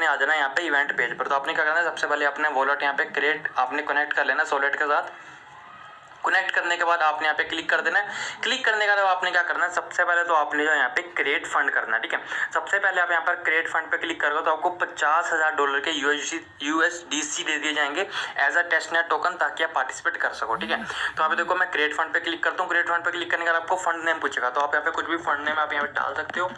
आपने आ जाना है यहाँ पे इवेंट पेज पर। तो आपने क्या करना है, सबसे पहले अपने वॉलेट यहाँ पे क्रिएट आपने कनेक्ट कर लेना सॉलिड के साथ। कनेक्ट करने के बाद आपने यहाँ पे क्लिक कर देना है। क्लिक करने के बाद आपने क्या करना है, सबसे पहले तो आपने जो यहाँ पे क्रिएट फंड करना है, ठीक है। सबसे पहले आप यहाँ पर क्रिएट फंड पे क्लिक करोगे तो आपको $50,000 के USDC दे दिए जाएंगे एज अ टेस्टनेट टोकन, ताकि आप पार्टिसिपेट कर सको, ठीक है। तो यहाँ पे देखो मैं क्रिएट फंड पे क्लिक करता हूँ। क्रिएट फंड पे क्लिक करने के बाद आपको फंड नेम पूछेगा, तो आप यहाँ पे कुछ भी फंड नेम आप यहाँ पे डाल सकते हो।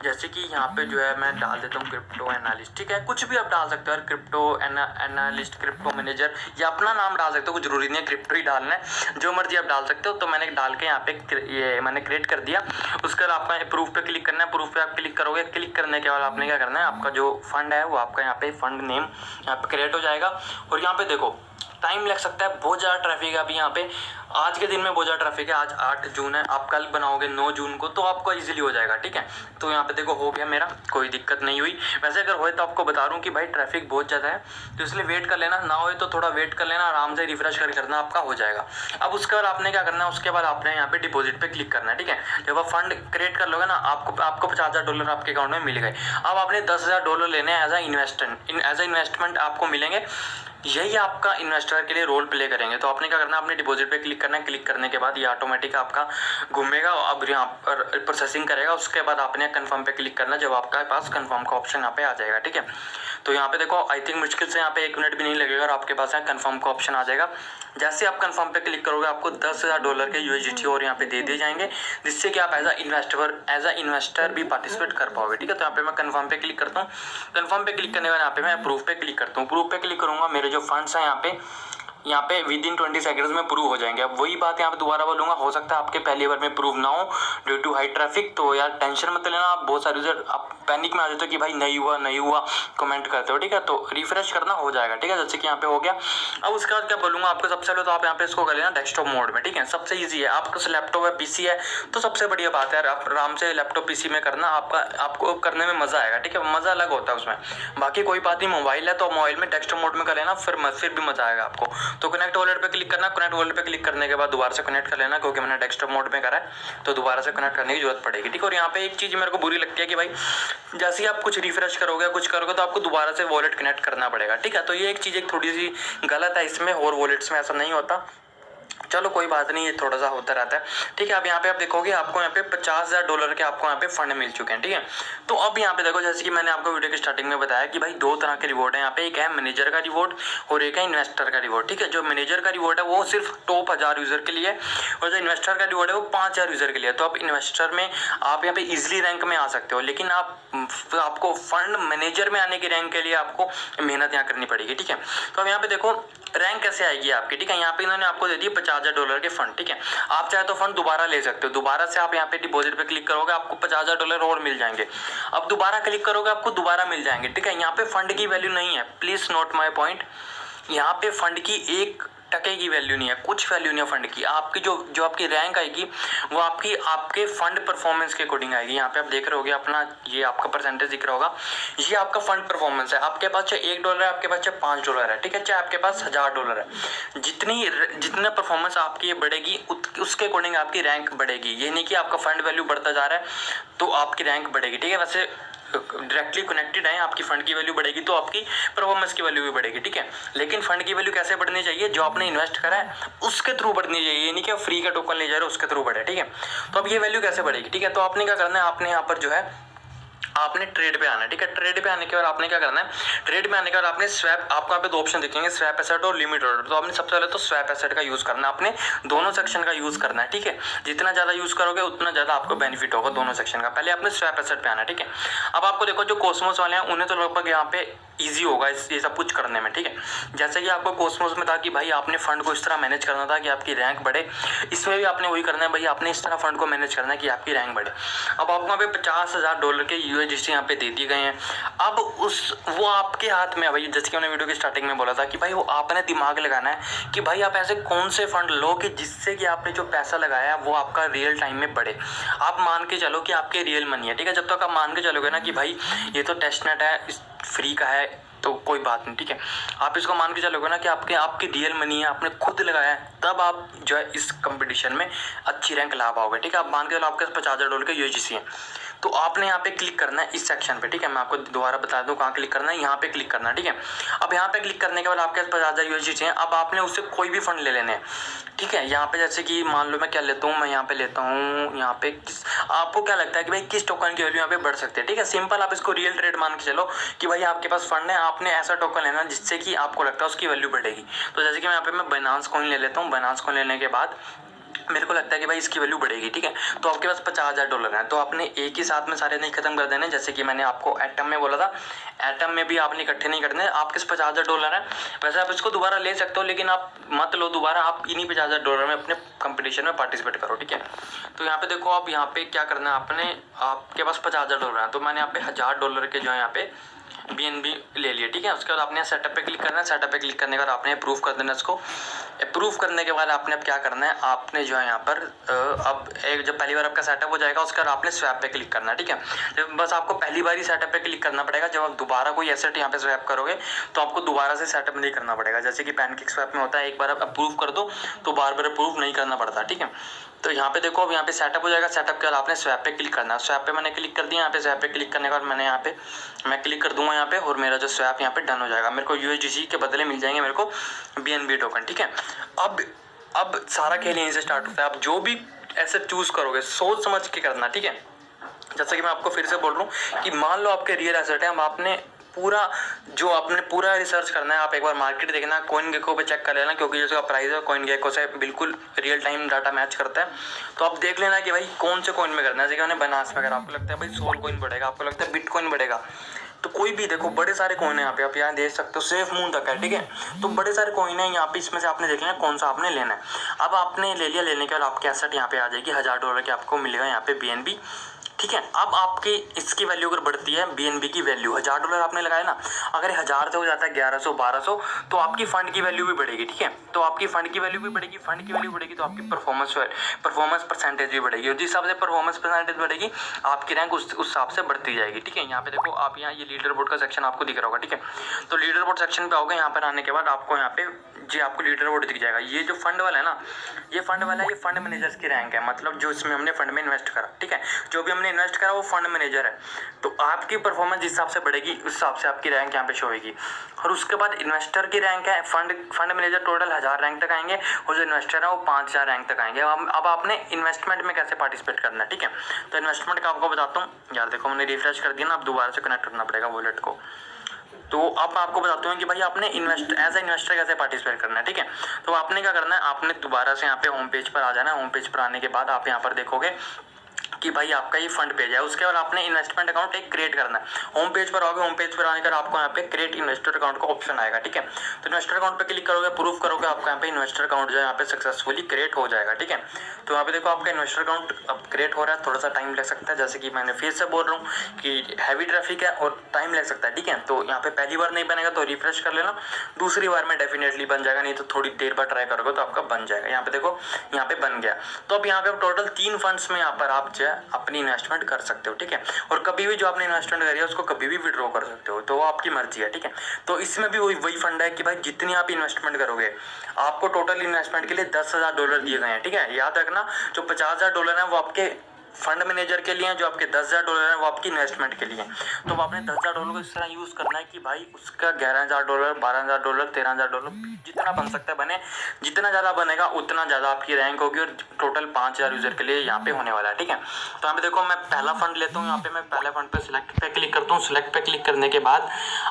जैसे कि यहाँ पे जो है मैं डाल देता हूँ क्रिप्टो एनालिस्ट, ठीक है। कुछ भी आप डाल सकते हो, क्रिप्टो एनालिस्ट, क्रिप्टो मैनेजर, या अपना नाम डाल सकते हो, कुछ जरूरी नहीं है क्रिप्टो ही डालना है, जो मर्जी आप डाल सकते हो। तो मैंने डाल के यहाँ पे ये मैंने क्रिएट कर दिया। उसके बाद आपका प्रूफ पे क्लिक करना है। प्रूफ पे आप क्लिक करोगे, क्लिक करने के बाद आपने क्या करना है, आपका जो फंड है वो आपका यहाँ पे फंड नेम यहाँ पे क्रिएट हो जाएगा। और यहाँ पे देखो टाइम लग सकता है, बहुत ज़्यादा ट्रैफिक है अभी यहाँ पे, आज के दिन में बहुत ज़्यादा ट्रैफिक है। आज 8 जून है, आप कल बनाओगे 9 जून को, तो आपको इजीली हो जाएगा, ठीक है। तो यहाँ पे देखो हो गया मेरा, कोई दिक्कत नहीं हुई। वैसे अगर होए तो आपको बता रहा हूँ कि भाई ट्रैफिक बहुत ज़्यादा है, तो इसलिए वेट कर लेना, ना होए तो थोड़ा वेट कर लेना, आराम से रिफ्रेश करना, आपका हो जाएगा। अब उसके बाद आपने क्या करना है, उसके बाद आपने यहाँ पे डिपॉजिट पे क्लिक करना है, ठीक है। जब आप फंड क्रिएट कर लोगे ना, आपको $50,000 आपके अकाउंट में मिल गए। अब आपने $10,000 लेने हैं एज अ इन्वेस्टमेंट आपको मिलेंगे, यही आपका इन्वेस्टर के लिए रोल प्ले करेंगे। तो आपने क्या करना है, अपने डिपॉजिट पे क्लिक करना है। क्लिक करने के बाद ये ऑटोमेटिक आपका घूमेगा, अब यहाँ पर प्रोसेसिंग करेगा। उसके बाद आपने कंफर्म पे क्लिक करना, जब आपके पास कंफर्म का ऑप्शन यहाँ पे आ जाएगा, ठीक है। तो यहाँ पे देखो आई थिंक मुश्किल से यहाँ पे 1 मिनट भी नहीं लगेगा और आपके पास यहाँ कंफर्म का ऑप्शन आ जाएगा। जैसे आप कंफर्म पे क्लिक करोगे आपको $10,000 के USDT और यहाँ पे दे दिए जाएंगे, जिससे कि आप एज अ इन्वेस्टर भी पार्टिसिपेट कर पाओगे, ठीक है। तो यहाँ पे मैं कंफर्म पे क्लिक करता हूँ। कंफर्म पे क्लिक करने के बाद यहाँ पे मैं अप्रूव पे क्लिक करता हूँ। अप्रूव पे क्लिक करूंगा, मेरे जो फंड्स हैं यहाँ पे विदिन 20 सेकंड्स में प्रूव हो जाएंगे। अब वही बात यहाँ पे दोबारा बोलूंगा, हो सकता है आपके पहली बार में प्रूव ना हो ड्यू टू हाई ट्रैफिक, तो यार टेंशन मत लेना। आप बहुत सारे यूजर आप पैनिक में आ जाते हो कि भाई नहीं हुआ कमेंट करते हो, ठीक है। तो रिफ्रेश करना हो जाएगा, ठीक है। जैसे कि यहाँ पे हो गया। अब उसके बाद क्या बोलूंगा आपको, सबसे पहले तो आप यहाँ पे इसको कर लेना डेस्कटॉप मोड में, ठीक है। सबसे ईजी है, आपका लैपटॉप है, पीसी है, तो सबसे बढ़िया बात है, आप आराम से लैपटॉप पीसी में करना, आपको करने में मजा आएगा, ठीक है। मजा अलग होता है उसमें, बाकी कोई बात नहीं। मोबाइल है तो मोबाइल में डेस्कटॉप मोड में कर लेना, फिर भी मजा आएगा आपको। तो कनेक्ट वॉलेट पे क्लिक करना। कनेक्ट वॉलेट पे क्लिक करने के बाद दोबारा से कनेक्ट कर लेना, क्योंकि मैंने डेस्कटॉप मोड में करा है तो दोबारा से कनेक्ट करने की जरूरत पड़ेगी, ठीक है। और यहाँ पे एक चीज मेरे को बुरी लगती है कि भाई जैसे ही आप कुछ रिफ्रेश करोगे कुछ करोगे तो आपको दोबारा से वॉलेट कनेक्ट करना पड़ेगा, ठीक है। तो ये एक चीज एक थोड़ी सी गलत है इसमें, और वॉलेट्स में ऐसा नहीं होता। चलो कोई बात नहीं, ये थोड़ा सा होता रहता है, ठीक है। अब यहाँ पे आप देखोगे आपको यहाँ पे $50,000 के आपको यहाँ पे फंड मिल चुके हैं, ठीक है। तो अब यहाँ पे देखो, जैसे कि मैंने आपको वीडियो की स्टार्टिंग में बताया कि भाई 2 तरह के रिवॉर्ड है यहाँ पे, एक है मैनेजर का रिवॉर्ड और एक है इन्वेस्टर का रिवॉर्ड, ठीक है। जो मैनेजर का रिवॉर्ड है वो सिर्फ टॉप 1000 यूजर के लिए, और जो इन्वेस्टर का रिवॉर्ड है वो 5000 यूजर के लिए। तो आप इन्वेस्टर में आप यहाँ पे इजिली रैंक में आ सकते हो, लेकिन आपको फंड मैनेजर में आने की रैंक के लिए आपको मेहनत यहाँ करनी पड़ेगी, ठीक है। तो अब यहाँ पे देखो रैंक कैसे आएगी आपकी, ठीक है। यहाँ पे इन्होंने आपको दे दिए $50,000 के फंड, ठीक है। आप चाहे तो फंड दोबारा ले सकते हो, दोबारा से आप यहाँ पे डिपॉजिट पे क्लिक करोगे आपको $50,000 और मिल जाएंगे। अब दोबारा क्लिक करोगे आपको दोबारा मिल जाएंगे, ठीक है। यहाँ पे फंड की वैल्यू नहीं है, प्लीज नोट माई पॉइंट। यहाँ पे फंड की 1 टके की वैल्यू नहीं है, कुछ वैल्यू नहीं है फंड की। आपकी जो आपकी रैंक आएगी वो आपके फंड परफॉर्मेंस के अकॉर्डिंग आएगी। यहाँ पे आप देख रहे होगे अपना, ये आपका परसेंटेज दिख रहा होगा, ये आपका फंड परफॉर्मेंस है। आपके पास चाहे $1 है, आपके पास चाहे $5 है, ठीक है, चाहे आपके पास $1000 है। जितने परफॉर्मेंस आपकी बढ़ेगी उसके अकॉर्डिंग आपकी रैंक बढ़ेगी। ये नहीं कि आपका फंड वैल्यू बढ़ता जा रहा है तो आपकी रैंक बढ़ेगी, ठीक है। वैसे डायरेक्टली कनेक्टेड है, आपकी फंड की वैल्यू बढ़ेगी तो आपकी परफॉर्मेंस की वैल्यू भी बढ़ेगी, ठीक है। लेकिन फंड की वैल्यू कैसे बढ़नी चाहिए, जो आपने इन्वेस्ट करा है उसके थ्रू बढ़नी चाहिए, ये नहीं कि फ्री का टोकन ले जा रहे हो उसके थ्रू बढ़े, ठीक है। तो अब ये वैल्यू कैसे बढ़ेगी, ठीक है। तो आपने क्या करना है, आपने यहाँ पर जो है आपने ट्रेड पे आना है, ठीक है। ट्रेड पे आने के बाद आपने क्या करना है, ट्रेड पे आने के बाद आपने स्वैप, आपको यहाँ पे 2 ऑप्शन दिखेंगे, स्वैप एसेट और लिमिट ऑर्डर। तो आपने सबसे पहले तो स्वैप एसेट का यूज करना है, आपने दोनों सेक्शन का यूज करना है, ठीक है। जितना ज्यादा यूज करोगे उतना ज्यादा आपको बेनिफिट होगा दोनों सेक्शन का। पहले आपने स्वैप एसेट पे आना है, ठीक है। अब आपको देखो जो कॉस्मोस वाले हैं उन्हें तो लगभग यहाँ पे ईजी होगा ये सब कुछ करने में, ठीक है। जैसे कि आपको कॉस्मोस में था कि भाई आपने फंड को इस तरह मैनेज करना था कि आपकी रैंक बढ़े, इसमें भी आपने वही करना है भाई, आपने इस तरह फंड को मैनेज करना है कि आपकी रैंक बढ़े। अब आपको यहाँ पे $50,000 के USDC यहाँ पे दे दिए गए हैं। अब वो आपके हाथ में है भाई, जैसे कि मैंने वीडियो की स्टार्टिंग में बोला था कि भाई वो आपने दिमाग लगाना है कि भाई आप ऐसे कौन से फंड लो कि जिससे कि आपने जो पैसा लगाया है वो आपका रियल टाइम में बढ़े। आप मान के चलो कि आपके रियल मनी है, ठीक है। जब तक आप मान के चलोगे ना कि भाई ये तो टेस्टनेट है, फ्री का है, तो कोई बात नहीं, ठीक है। आप इसको मान के चलोगे ना कि आपकी रियल मनी है, आपने खुद लगाया है, तब आप जो है इस कंपटीशन में अच्छी रैंक ला पाओगे, ठीक है। आप मान के चलो आपके पास $50,000 के USDC है, तो आपने यहाँ पे क्लिक करना है इस सेक्शन पे, ठीक है। मैं आपको दोबारा बता दूं कहाँ क्लिक करना है, यहाँ पे क्लिक करना है, ठीक है। अब यहाँ पे क्लिक करने के बाद आपके पास 50,000 USD चाहिए। अब आपने उससे कोई भी फंड ले लेने हैं, ठीक है। यहाँ पे जैसे कि मान लो मैं क्या लेता हूँ, मैं यहाँ पे लेता हूँ, यहाँ पे आपको क्या लगता है कि भाई किस टोकन की वैल्यू यहाँ पे बढ़ सकती है, ठीक है। सिंपल आप इसको रियल ट्रेड मान के चलो कि भाई आपके पास फंड है, आपने ऐसा टोकन लेना जिससे कि आपको लगता है उसकी वैल्यू बढ़ेगी। तो जैसे कि मैं यहाँ पे मैं बाइनेंस कॉइन ले लेता हूँ। बाइनेंस कॉइन लेने के बाद मेरे को लगता है कि भाई इसकी वैल्यू बढ़ेगी, ठीक है। तो आपके पास $50,000 है, तो आपने एक ही साथ में सारे नहीं खत्म कर देने। जैसे कि मैंने आपको एटम में बोला था, एटम में भी आपने इकट्ठे नहीं करने। आपके पास $50,000 है, वैसे आप इसको दोबारा ले सकते हो, लेकिन आप मत लो दोबारा, आप इन्हीं $50,000 में अपने कंपटीशन में पार्टिसिपेट करो, ठीक है। तो यहाँ पे देखो, आप यहाँ पे क्या करना है आपने, आपके पास $50,000 है, तो मैंने यहाँ पे $1,000 के जो है यहाँ पे BNB ले लिए, ठीक है। उसके बाद आपने सेटअप पे क्लिक करना है। सेटअप पे क्लिक करने के बाद आपने अप्रूव कर देना इसको। अप्रूव करने के बाद आपने अब क्या करना है, आपने जो है यहाँ पर अब एक जब पहली बार आपका सेटअप हो जाएगा, उसके बाद आपने स्वैप पे क्लिक करना है, ठीक है। जब बस आपको पहली बार ही सेटअप पे क्लिक करना पड़ेगा। जब आप दोबारा कोई एसेट यहाँ पे स्वैप करोगे तो आपको दोबारा से सेटअप नहीं करना पड़ेगा। जैसे कि पैनकेक स्वैप में होता है, एक बार आप अप्रूव कर दो तो बार बार अप्रूव नहीं करना पड़ता, ठीक है। तो यहाँ पे देखो, अब यहाँ पे सेटअप हो जाएगा। सेटअप के बाद आपने स्वैप पे क्लिक करना है। स्वैप पे मैंने क्लिक कर दिया। यहाँ पे स्वैप पे क्लिक करने के बाद मैं क्लिक कर दूंगा यहाँ पे, और मेरा जो स्वैप यहाँ पे डन हो जाएगा। मेरे को USDC के बदले मिल जाएंगे मेरे को BNB टोकन, ठीक है। अब सारा खेल यहीं से स्टार्ट होता है। आप जो भी ऐसे चूज करोगे सोच समझ के करना, ठीक है। जैसे कि मैं आपको फिर से बोल रहा हूँ कि मान लो आपके रियल एसेट है, आपने पूरा रिसर्च करना है। आप एक बार मार्केट देखना, कॉइन गेको पे चेक कर लेना, क्योंकि जिसका प्राइस है कॉइन गेको से बिल्कुल रियल टाइम डाटा मैच करता है। तो आप देख लेना कि भाई कौन से कॉइन में करना है। जैसे कि मैंने बाइनेंस में, अगर आपको लगता है भाई सोल कॉइन बढ़ेगा, आपको लगता है बिटकॉइन बढ़ेगा, तो कोई भी देखो, बड़े सारे कॉइन है यहाँ पे, आप यहाँ देख सकते हो, सेफ मून तक है, ठीक है। तो बड़े सारे कॉइन है यहाँ पे, इसमें से आपने देख लेना कौन सा आपने लेना है। अब आपने ले लिया, लेने के बाद आपके एसेट यहाँ पे आ जाएगी। $1,000 के आपको मिलेगा यहाँ पे BNB, ठीक है। अब आपकी इसकी वैल्यू अगर बढ़ती है, BNB की वैल्यू, $1,000 आपने लगाया ना, अगर 1000 से हो जाता है 1100 1200, तो आपकी फंड की वैल्यू भी बढ़ेगी, ठीक है। तो आपकी फंड की वैल्यू भी बढ़ेगी, फंड की वैल्यू बढ़ेगी तो आपकी परफॉर्मेंस परसेंटेज भी बढ़ेगी, और जिस हिसाब से परफॉर्मेंस परसेंटेज बढ़ेगी आपकी रैंक उस हिसाब से बढ़ती जाएगी, ठीक है। यहाँ पे देखो, आप यहाँ ये लीडर बोर्ड का सेक्शन आपको दिख रहा होगा, ठीक है। तो लीडर बोर्ड सेक्शन पे आओगे, यहाँ पर आने के बाद आपको यहाँ पे जी आपको लीडर बोर्ड दिख जाएगा। ये जो फंड वाला है ना, ये फंड वाला है, ये फंड मैनेजर्स की रैंक है, मतलब जो इसमें हमने फंड में इन्वेस्ट करा, ठीक है। जो भी हमने इन्वेस्ट करा वो फंड मैनेजर है। तो आपकी परफॉर्मेंस जिस हिसाब से बढ़ेगी उस हिसाब से आपकी रैंक यहाँ पे शो होगी। और उसके बाद इन्वेस्टर की रैंक है, फंड मैनेजर टोटल 1000 रैंक तक आएंगे, और जो इन्वेस्टर है वो 5000 रैंक तक आएंगे। अब आपने इन्वेस्टमेंट में कैसे पार्टिसिपेट करना है, ठीक है। तो इन्वेस्टमेंट का आपको बताता हूँ यार, देखो मैंने रिफ्रेश कर दिया ना, अब दोबारा से कनेक्ट करना पड़ेगा वॉलेट को। तो अब मैं आपको बताता हूँ कि भाई आपने एज ए इन्वेस्टर कैसे पार्टिसिपेट करना है, ठीक है। तो आपने क्या करना है, आपने दोबारा से यहाँ पे होम पेज पर आ जाना है। होम पेज पर आने के बाद आप यहाँ पर देखोगे कि भाई आपका ये फंड पेज है, उसके बाद आपने इन्वेस्टमेंट अकाउंट एक क्रिएट करना है। होम पेज पर आओगे, होम पेज पर आने कर आपको यहाँ पे क्रिएट इन्वेस्टर अकाउंट का ऑप्शन आएगा, ठीक है। तो इन्वेस्टर अकाउंट पे क्लिक करोगे, प्रूफ करोगे, आपका यहाँ पे इन्वेस्टर अकाउंट जो है यहाँ पे सक्सेसफुली क्रिएट हो जाएगा, ठीक है। तो यहाँ पे देखो आपका इन्वेस्टर अकाउंट अब क्रिएट हो रहा है, थोड़ा सा टाइम लग सकता है, जैसे कि मैंने फिर से बोल रहा हूँ कि हैवी ट्रैफिक है और टाइम लग सकता है, ठीक है। तो यहाँ पे पहली बार नहीं बनेगा तो रिफ्रेश कर लेना, दूसरी बार में डेफिनेटली बन जाएगा, नहीं तो थोड़ी देर बाद ट्राई करोगे तो आपका बन जाएगा। यहाँ पे देखो, यहाँ पे बन गया। तो अब यहाँ पे टोटल 3 फंड्स में यहाँ पर आप जो है अपनी इन्वेस्टमेंट कर सकते हो, ठीक है। और कभी भी जो आपने इन्वेस्टमेंट करी है उसको कभी भी विड्रॉ कर सकते हो, तो वो आपकी मर्जी है, ठीक है। तो इसमें भी वही फंड है कि भाई जितनी आप इन्वेस्टमेंट करोगे, आपको टोटल इन्वेस्टमेंट के लिए $10,000 दिए गए हैं, ठीक है। याद रखना, जो $50,000 है वो आपके फंड मैनेजर के लिए, जो आपके $10,000 है वो आपकी इन्वेस्टमेंट के लिए। तो आपने $10,000 को इस तरह यूज करना है कि भाई उसका $11,000 $12,000 $13,000 जितना बन सकता है बने, जितना ज्यादा बनेगा उतना ज्यादा आपकी रैंक होगी, और टोटल 5000 यूजर के लिए यहाँ पे होने वाला है, ठीक है। तो यहाँ पे देखो, मैं पहला फंड लेता हूँ, यहाँ पे मैं पहले फंड पे सिलेक्ट पे क्लिक करता हूँ। सिलेक्ट पे क्लिक करने के बाद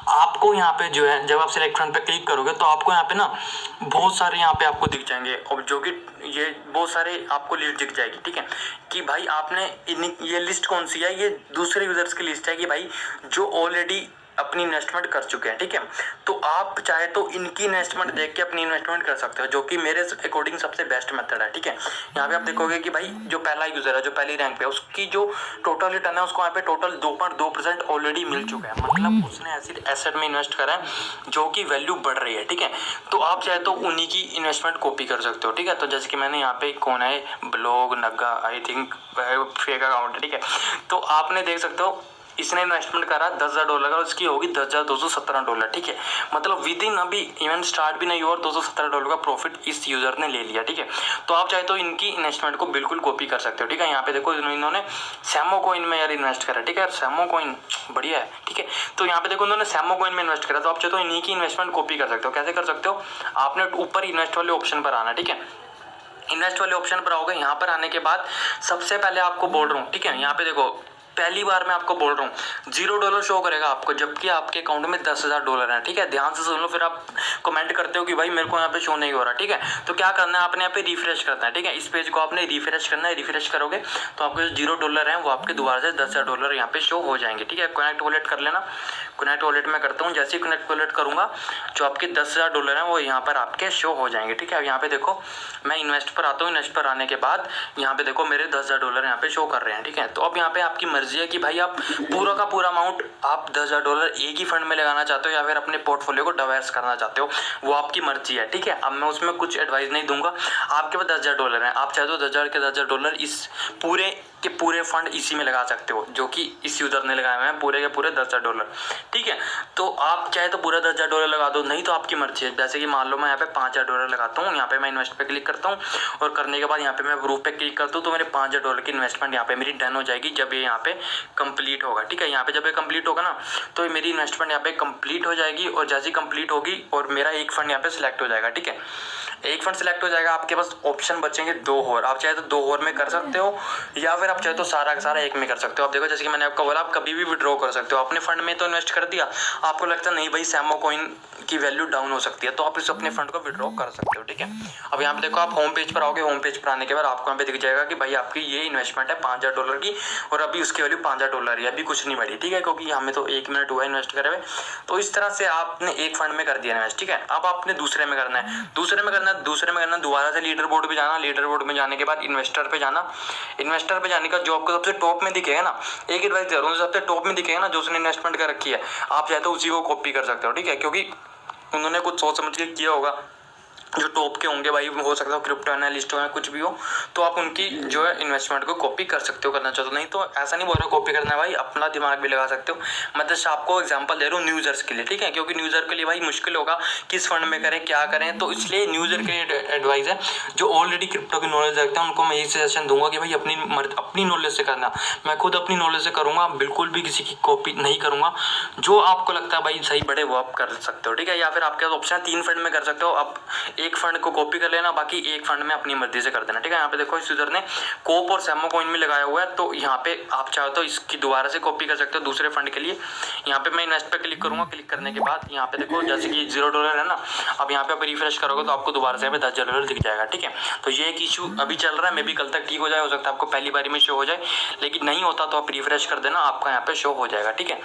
आपको यहाँ पे जो है, जब आप सिलेक्ट फंड पे क्लिक करोगे तो आपको यहाँ पे ना बहुत सारे यहाँ पे आपको दिख जाएंगे, और जो कि ये बहुत सारे आपको लिस्ट दिख जाएगी, ठीक है। कि भाई आपने ये लिस्ट कौन सी है, ये दूसरे यूजर्स की लिस्ट है कि भाई जो ऑलरेडी अपनी इन्वेस्टमेंट कर चुके हैं, ठीक है। तो आप चाहे तो इनकी इन्वेस्टमेंट देख के अपनी इन्वेस्टमेंट कर सकते हो, जो कि मेरे अकॉर्डिंग सबसे बेस्ट मेथड है, ठीक है। यहाँ पे आप देखोगे कि भाई जो पहला यूजर है, जो पहली रैंक पे है, उसकी जो टोटल रिटर्न है उसको यहाँ पे टोटल 2.2% ऑलरेडी मिल चुका है, मतलब उसने ऐसी एसेट में इन्वेस्ट करा है जो कि वैल्यू बढ़ रही है, ठीक है। तो आप चाहे तो उन्हीं की इन्वेस्टमेंट कॉपी कर सकते हो, ठीक है। तो जैसे कि मैंने यहाँ पे कौन है, ब्लॉग नग्गा, आई थिंक फेक अकाउंट है, ठीक है। तो आपने देख सकते हो इसने इन्वेस्टमेंट करा $10,000 का, उसकी होगी $10,217, ठीक है। मतलब विद इन अभी इवेंट स्टार्ट भी नहीं हुआ और $217 का प्रॉफिट इस यूजर ने ले लिया, ठीक है। तो आप चाहे तो इनकी इन्वेस्टमेंट को बिल्कुल कॉपी कर सकते हो, ठीक है। यहाँ पे देखो इन्होंने सैमो कॉइन में यार इन्वेस्ट करा, ठीक है। सैमो कॉइन बढ़िया है, ठीक है। तो यहाँ पे देखो इन्होंने सैमो कॉइन में इन्वेस्ट करा, तो आप चाहे तो इन्हीं की इन्वेस्टमेंट कॉपी कर सकते हो। कैसे कर सकते हो, आपने ऊपर इन्वेस्ट वाले ऑप्शन पर आना, ठीक है। इन्वेस्ट वाले ऑप्शन पर आओगे, यहाँ पर आने के बाद सबसे पहले आपको बोल रहा हूँ, ठीक है। यहाँ पे देखो पहली बार मैं आपको बोल रहा हूँ $0 शो करेगा आपको, जबकि आपके अकाउंट में $10,000 है, ठीक है। ध्यान से सुन लो, फिर आप कमेंट करते हो कि भाई मेरे को यहाँ पे शो नहीं हो रहा, ठीक है। तो क्या करना है, आपने यहाँ पे रिफ्रेश करना है, ठीक है। इस पेज को आपने रिफ्रेश करना है। रिफ्रेश करोगे तो आपके जो $0 है वो आपके दोबारा से $10,000 यहाँ पे शो हो जाएंगे, ठीक है। कनेक्ट वॉलेट कर लेना। कनेक्ट वॉलेट में करता हूँ, जैसे ही कनेक्ट वॉलेट करूँगा जो आपके $10,000 हैं वो यहाँ पर आपके शो हो जाएंगे, ठीक है। अब यहाँ पे देखो मैं इन्वेस्ट पर आता हूँ। इन्वेस्ट पर आने के बाद यहाँ पे देखो मेरे $10,000 यहाँ पे शो कर रहे हैं, ठीक है। तो अब यहाँ पे आपकी मर्जी है कि भाई आप पूरा का पूरा अमाउंट आप $10,000 एक ही फंड में लगाना चाहते हो या फिर अपने पोर्टफोलियो को डाइवर्स करना चाहते हो, वो आपकी मर्जी है, ठीक है। अब मैं उसमें कुछ एडवाइस नहीं दूंगा। आपके पास $10,000 है, आप चाहे तो $10,000 इस पूरे के पूरे फंड इसी में लगा सकते हो, जो कि इस यूजर ने लगाए हुए हैं पूरे के पूरे $10,000, ठीक है। तो आप चाहे तो पूरा $10,000 लगा दो, नहीं तो आपकी मर्जी है। जैसे कि मान लो मैं यहाँ पे $5,000 लगाता हूँ, यहाँ पे मैं इन्वेस्ट पे क्लिक करता हूँ और करने के बाद यहाँ पे मैं प्रूफ पे क्लिक करता हूँ, तो मेरे $5,000 की इन्वेस्टमेंट यहाँ पे मेरी डन हो जाएगी जब ये यहाँ पे कंप्लीट होगा, ठीक है। यहाँ पे जब ये कंप्लीट होगा ना तो ये मेरी इन्वेस्टमेंट यहाँ पे कंप्लीट हो जाएगी और जैसे ही कंप्लीट होगी और मेरा एक फंड यहाँ पे सिलेक्ट हो जाएगा, ठीक है। एक फंड सिलेक्ट हो जाएगा, आपके पास ऑप्शन बचेंगे 2 और। आप चाहे तो 2 और में कर सकते हो या फिर आप चाहे तो सारा का सारा एक में कर सकते हो। आप देखो जैसे कि मैंने आपको बोला, आप कभी भी विड्रॉ कर सकते हो। अपने फंड में तो इन्वेस्ट कर दिया, आपको लगता नहीं भाई सैमो कॉइन की वैल्यू डाउन हो सकती है, तो आप इस अपने फंड को विड्रॉ कर सकते हो, ठीक है। अब यहाँ पे देखो आप होम पेज पर आओगे। होम पेज पर आने के बाद आपको यहाँ पे दिख जाएगा कि भाई आपकी ये इन्वेस्टमेंट है $5,000 की और अभी उसकी वैल्यू $5,000 है, अभी कुछ नहीं बढ़ी, ठीक है, क्योंकि हमें तो 1 मिनट हुआ इन्वेस्ट करे हुए। तो इस तरह से आपने एक फंड में कर दिया इन्वेस्ट, ठीक है। अब आपने दूसरे में करना है, दोबारा से लीडर बोर्ड पे जाना। लीडर बोर्ड में जाने के बाद इन्वेस्टर पे जाना। इन्वेस्टर पे जाने का जो आपको सबसे टॉप में दिखेगा ना, एक एडवाइस दे रहा हूँ, सबसे टॉप में दिखेगा ना जो उसने इन्वेस्टमेंट कर रखी है, आप चाहे तो उसी को कॉपी कर सकते हो, ठीक है, क्योंकि उन्होंने कुछ सोच समझ के किया होगा। जो टॉप के होंगे भाई, हो सकता है क्रिप्टो एनालिस्ट हो या कुछ भी हो, तो आप उनकी जो है इन्वेस्टमेंट को कॉपी कर सकते हो, करना चाहते हो। नहीं तो ऐसा नहीं बोल रहा कॉपी करना है भाई, अपना दिमाग भी लगा सकते हो। मैं तो आपको एग्जांपल दे रहा हूँ न्यू यूजर्स के लिए, ठीक है, क्योंकि न्यू यूजर के लिए भाई मुश्किल होगा किस फंड में करें क्या करें, तो इसलिए न्यू यूजर के लिए एडवाइस है। जो ऑलरेडी क्रिप्टो की नॉलेज रखते हैं उनको मैं यही सजेशन दूंगा कि भाई अपनी नॉलेज से करना। मैं खुद अपनी नॉलेज से करूँगा, बिल्कुल भी किसी की कॉपी नहीं करूँगा। जो आपको लगता है भाई सही बढ़े वो आप कर सकते हो, ठीक है। या फिर आपके पास ऑप्शन है 3 फंड में कर सकते हो। आप एक फंड को कॉपी कर लेना, बाकी एक फंड में अपनी मर्जी से कर देना, ठीक है। यहाँ पे देखो इस यूजर ने कोप और सैमो कॉइन में लगाया हुआ है, तो यहाँ पे आप चाहो तो इसकी दोबारा से कॉपी कर सकते हो दूसरे फंड के लिए। यहाँ पे मैं इन्वेस्ट पे क्लिक करूंगा। क्लिक करने के बाद यहाँ पे देखो जैसे कि $0 है ना, अब यहाँ पे आप रिफ्रेश करोगे तो आपको दोबारा से $10,000 दिख जाएगा, ठीक है। तो ये एक इशू अभी चल रहा है, मे भी कल तक ठीक हो जाए, हो सकता है आपको पहली बारी में शो हो जाए, लेकिन नहीं होता तो आप रिफ्रेश कर देना, आपका यहाँ पे शो हो जाएगा, ठीक है।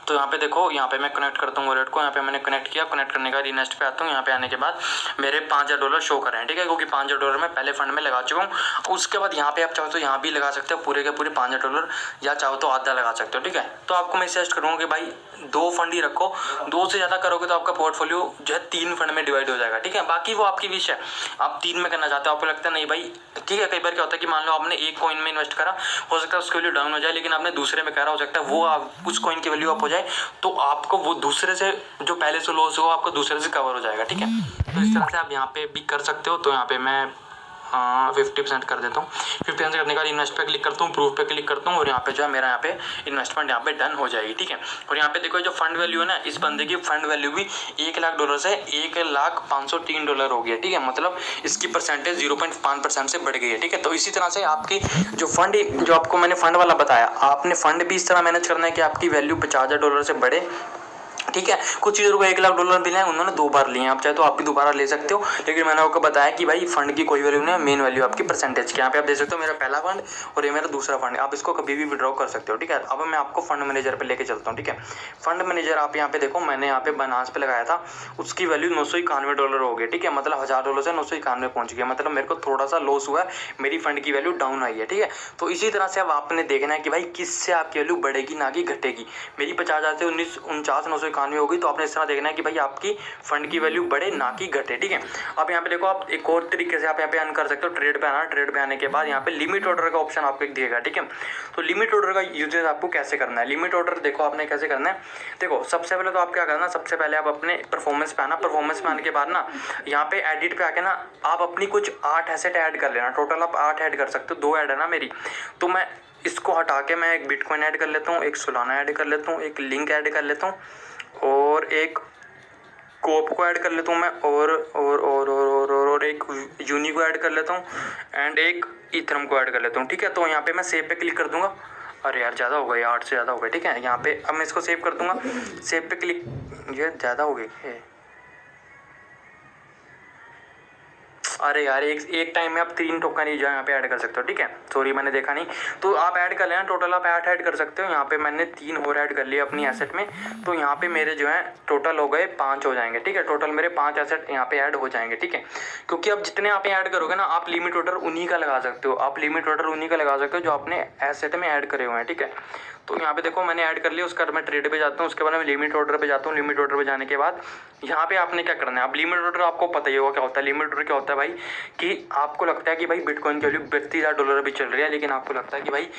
तो यहाँ पे देखो, यहाँ पे मैं कनेक्ट करता हूँ वॉलेट को। यहाँ पे मैंने कनेक्ट किया। कनेक्ट करने का इन्वेस्ट पे आता हूँ। यहाँ पे आने के बाद मेरे $5,000 शो कर रहे हैं, ठीक है, क्योंकि $5,000 मैं पहले फंड में लगा चुका हूँ। उसके बाद यहाँ पे आप चाहो तो यहाँ भी लगा सकते हो पूरे के पूरे $5,000, या चाहो तो आधा लगा सकते हो, ठीक है। तो आपको मैं सजेस्ट करूँगा कि भाई 2 फंड ही रखो। 2 से ज़्यादा करोगे तो आपका पोर्टफोलियो जो है 3 फंड में डिवाइड हो जाएगा, ठीक है। बाकी वो आपकी विश है, आप 3 में करना चाहते हो, आपको लगता है नहीं भाई, ठीक है। कई बार क्या होता है कि मान लो आपने एक कॉइन में इन्वेस्ट करा, हो सकता है उसकी वैल्यू डाउन हो जाए, लेकिन आपने दूसरे में करा, हो सकता है वो उस कॉइन की वैल्यू अप हो जाए, तो आपको वो दूसरे से जो पहले से लॉस हो आपको दूसरे से कवर हो जाएगा, ठीक है। तो इस तरह से आप यहाँ पे भी कर सकते हो। तो यहाँ पे मैं 50% कर देता हूँ। 50% करने का इन्वेस्ट पे क्लिक करता हूँ, प्रूफ पे क्लिक करता हूँ और यहाँ पे जो है मेरा यहाँ पे इन्वेस्टमेंट यहाँ पे डन हो जाएगी, ठीक है। और यहाँ पे देखो जो फंड वैल्यू है ना, इस बंदे की फंड वैल्यू भी $1,00,000 से $1,503 हो गई है, ठीक है। मतलब इसकी परसेंटेज 0.5% से बढ़ गई है, ठीक है। तो इसी तरह से आपकी जो फंड, जो आपको मैंने फंड वाला बताया, आपने फंड भी इस तरह मैनेज करना है कि आपकी वैल्यू $50,000 से बढ़े, ठीक है। कुछ यूजर को $1,00,000 मिले हैं, उन्होंने 2 बार लिए हैं, आप चाहे तो आप भी दोबारा ले सकते हो, लेकिन मैंने आपको बताया कि भाई फंड की कोई वैल्यू नहीं है, मेन वैल्यू आपकी परसेंटेज की। यहाँ पे आप देख सकते हो मेरा पहला फंड और ये मेरा दूसरा फंड, आप इसको कभी भी विड्रॉ कर सकते हो, ठीक है। अब मैं आपको फंड मैनेजर पे लेके चलता हूँ, ठीक है। फंड मैनेजर आप यहाँ पे देखो, मैंने यहाँ पे बाइनेंस पे लगाया था, उसकी वैल्यू $991 हो गई, ठीक है। मतलब $1,000 से 991 पहुंच गया, मतलब मेरे को थोड़ा सा लॉस हुआ है, मेरी फंड की वैल्यू डाउन आई है, ठीक है। तो इसी तरह से अब आपने देखना है कि भाई किससे आपकी वैल्यू बढ़ेगी ना कि घटेगी। मेरी 50,000 से 49,991 99 होगी, तो आपने इस तरह देखना है कि भाई आपकी फंड की वैल्यू बढ़े ना कि घटे, ठीक है। अब यहाँ पे देखो, आप एक और तरीके से आप यहाँ पे अर्न कर सकते हो। ट्रेड पे आना, ट्रेड पे आने के बाद यहाँ पे लिमिट ऑर्डर का ऑप्शन आपको एक दिएगा, ठीक है। तो लिमिट ऑर्डर का यूजेस आपको कैसे करना है, लिमिट ऑर्डर देखो आपने कैसे करना है। देखो सबसे पहले तो आप क्या करना, सबसे पहले आप अपने परफॉर्मेंस पे आना, परफॉर्मेंस पे आने के बाद ना यहाँ पे एडिट पे आके ना आप अपनी कुछ 8 एसेट ऐड कर लेना। टोटल आप 8 ऐड कर सकते हो, 2 ऐड है ना मेरी, तो मैं इसको हटा के मैं एक बिटकॉइन ऐड कर लेता हूँ, एक सोलाना ऐड कर लेता हूँ, एक लिंक ऐड कर लेता हूँ, और एक कोप को ऐड कर लेता हूँ मैं, और एक यूनी को ऐड कर लेता हूँ, एंड एक इथरम को ऐड कर लेता हूँ, ठीक है। तो यहाँ पे मैं सेव पे क्लिक कर दूंगा। अरे यार ज़्यादा हो गई, 8 से ज़्यादा हो गए, ठीक है। यहाँ पे अब मैं इसको सेव कर दूंगा, सेव पे क्लिक, ये ज़्यादा हो गई है। अरे यार एक टाइम में आप 3 टोकन ही जो यहाँ पे ऐड कर सकते हो, ठीक है। सॉरी मैंने देखा नहीं, तो आप ऐड कर लेना। टोटल आप 8 ऐड कर सकते हो। यहाँ पे मैंने 3 और ऐड कर लिए अपनी एसेट में, तो यहाँ पे मेरे जो है टोटल हो गए 5 हो जाएंगे, ठीक है। टोटल मेरे 5 एसेट यहाँ पे ऐड हो जाएंगे, ठीक है। क्योंकि अब जितने आप ऐड करोगे ना, आप लिमिट ऑर्डर उन्हीं का लगा सकते हो, आप लिमिट ऑर्डर उन्हीं का लगा सकते हो जो आपने एसेट में ऐड करे हुए हैं, ठीक है। तो यहाँ पे देखो मैंने ऐड कर लिया, उसके बाद मैं ट्रेड पे जाता हूँ, उसके बाद मैं लिमिट ऑर्डर पे जाता हूँ। लिमिट ऑर्डर पे जाने के बाद यहाँ पे आपने क्या करना है, अब लिमिट ऑर्डर आपको पता ही होगा क्या होता है। लिमिट ऑर्डर क्या होता है भाई, कि आपको लगता है कि भाई बिटकॉइन की वैल्यू $32,000 अभी चल रही है, लेकिन आपको लगता है कि भाई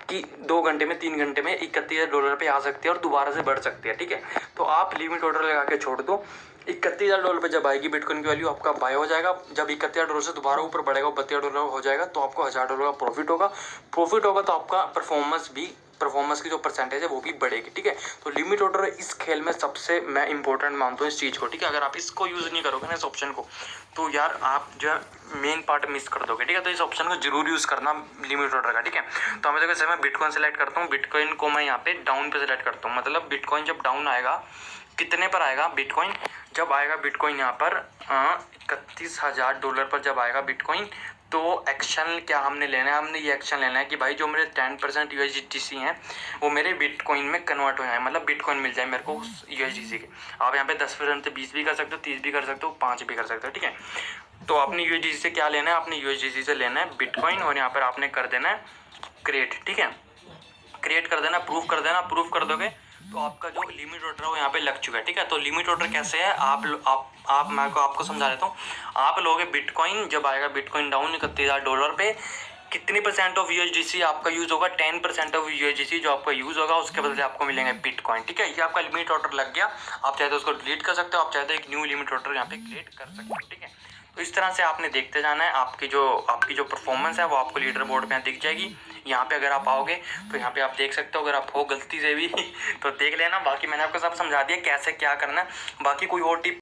कि 2 घंटे में 3 घंटे में $31,000 पे आ सकती है और दोबारा से बढ़ सकती है, ठीक है। तो आप लिमिट ऑर्डर लगा के छोड़ दो। $31,000 पे जब आएगी बिटकॉइन की वैल्यू, आपका बाय हो जाएगा। जब $31,000 से दोबारा ऊपर बढ़ेगा, $32,000 हो जाएगा, तो आपको $1,000 का प्रॉफिट होगा। प्रॉफिट होगा तो आपका परफॉर्मेंस की जो परसेंटेज है वो भी बढ़ेगी, ठीक है। तो लिमिट ऑर्डर इस खेल में सबसे मैं इंपॉर्टेंट मानता हूँ इस चीज़ को, ठीक है। अगर आप इसको यूज़ नहीं करोगे ना, इस ऑप्शन को, तो यार आप जो है मेन पार्ट मिस कर दोगे, ठीक है। तो इस ऑप्शन को जरूर यूज़ करना लिमिट ऑर्डर का, ठीक है। तो हमें देखो, मैं बिटकॉइन सेलेक्ट करता हूँ, बिटकॉइन को मैं यहाँ पे डाउन पे सेलेक्ट करता हूँ। मतलब बिटकॉइन जब डाउन आएगा, कितने पर आएगा बिटकॉइन, जब आएगा बिटकॉइन यहाँ पर $31,000 पर जब आएगा बिटकॉइन, तो एक्शन क्या हमने लेना है, हमने ये एक्शन लेना है कि भाई जो मेरे 10% USDC हैं वो मेरे बिटकॉइन में कन्वर्ट हो जाए, मतलब बिटकॉइन मिल जाए मेरे को USDC के। आप यहाँ पे 10% से 20 भी कर सकते हो, 30 भी कर सकते हो, 5 भी कर सकते हो, ठीक है। तो आपने USDC से क्या लेना है, आपने USDC से लेना है बिटकॉइन, और यहाँ पर आपने कर देना है क्रिएट, ठीक है। क्रिएट कर देना, प्रूफ कर देना, प्रूफ कर दोगे तो आपका जो लिमिट ऑर्डर है वो यहाँ पे लग चुका है, ठीक है। तो लिमिट ऑर्डर कैसे है, आप मैं आपको समझा देता हूँ। आप लोगे बिटकॉइन, जब आएगा बिटकॉइन डाउन $31,000 पे, कितनी % ऑफ USDC आपका यूज़ होगा, 10% ऑफ USDC जो आपका यूज़ होगा, उसके बदले आपको मिलेंगे बिटकॉइन, ठीक है। ये आपका लिमिट ऑर्डर लग गया। आप चाहे तो उसको डिलीट कर सकते हो, आप चाहे तो एक न्यू लिमिट ऑर्डर यहाँ पे क्रिएट कर सकते हो, ठीक है। तो इस तरह से आपने देखते जाना है। आपकी जो परफॉर्मेंस है वो आपको लीडर बोर्ड पे दिख जाएगी। यहाँ पे अगर आप आओगे तो यहाँ पे आप देख सकते हो, अगर आप हो गलती से भी तो देख लेना। बाकी मैंने आपको सब समझा दिया कैसे क्या करना है। बाकी कोई और टिप